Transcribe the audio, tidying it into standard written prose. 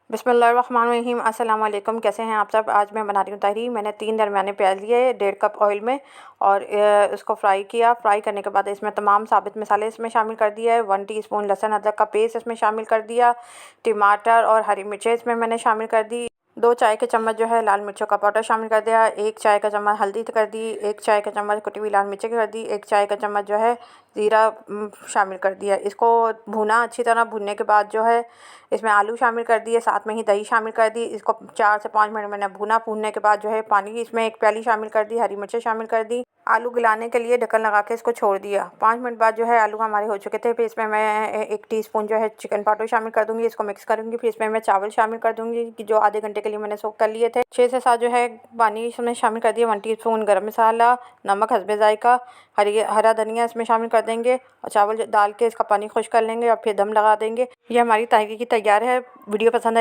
बिस्मिल्लाहिर्रहमानिर्रहीम। अस्सलाम वालेकुम। कैसे हैं आप सब। आज मैं बना रही हूँ तहरी। मैंने 3 दरमियाने प्याज लिए 1.5 कप ऑयल में और इसको फ्राई किया। फ्राई करने के बाद इसमें तमाम साबित मसाले इसमें शामिल कर दिया है। 1 टीस्पून लहसुन अदरक का पेस्ट इसमें शामिल कर दिया। टमाटर और हरी मिर्चें इसमें मैंने शामिल कर दी। 2 चाय के चम्मच जो है लाल मिर्चों का पाउडर शामिल कर दिया। 1 चाय का चम्मच हल्दी कर दी। 1 चाय का चम्मच कुटी हुई लाल मिर्चें कर दी। 1 चाय का चम्मच जो है ज़ीरा शामिल कर दिया। इसको भुना। अच्छी तरह भुनने के बाद जो है इसमें आलू शामिल कर दिए, साथ में ही दही शामिल कर दी। इसको 4 से 5 मिनट मैंने भुना। भूनने के बाद जो है पानी इसमें 1 प्याली शामिल कर दी। हरी मिर्चें शामिल कर दी। आलू गलाने के लिए ढक्कन लगा के इसको छोड़ दिया। 5 मिनट बाद जो है आलू हमारे हो चुके थे। फिर इसमें मैं 1 टीस्पून जो है चिकन पाउडर शामिल कर दूँगी। इसको मिक्स करूँगी। फिर इसमें मैं चावल शामिल कर दूँगी कि जो आधे घंटे के लिए मैंने सोक कर लिए थे। 6 से 7 जो है पानी इसमें शामिल कर दिया। 1 टीस्पून गरम मसाला, नमक हस्बे ज़ायक़ा, हरा धनिया इसमें शामिल कर देंगे और चावल डाल के इसका पानी खुश कर लेंगे और फिर दम लगा देंगे। ये हमारी तहरी की तैयार है। वीडियो पसंद